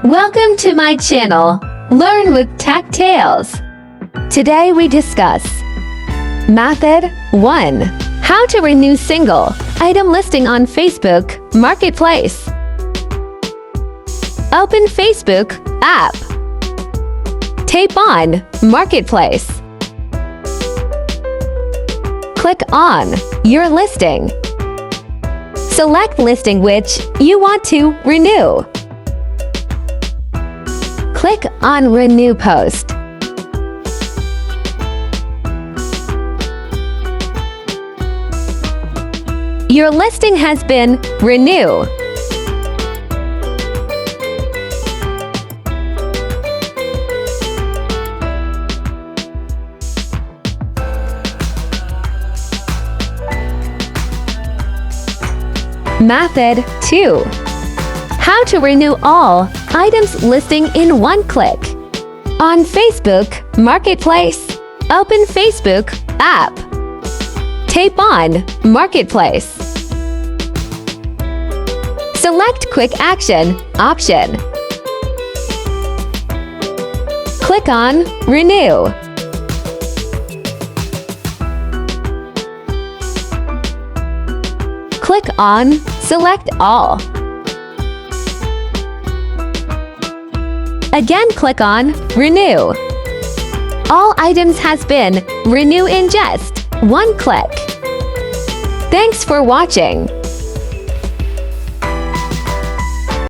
Welcome to my channel, Learn with Tech Tales. Today we discuss Method 1. How to renew single item listing on Facebook Marketplace. Open Facebook app. Tap on Marketplace. Click on your listing. Select listing which you want to renew. Click on Renew Post. Your listing has been renewed. Method 2. How to renew all items listing in one click. On Facebook Marketplace, open Facebook app. Tap on Marketplace. Select Quick Action option. Click on Renew. Click on Select All. Again, click on Renew. All items has been renewed in just one click. Thanks for watching.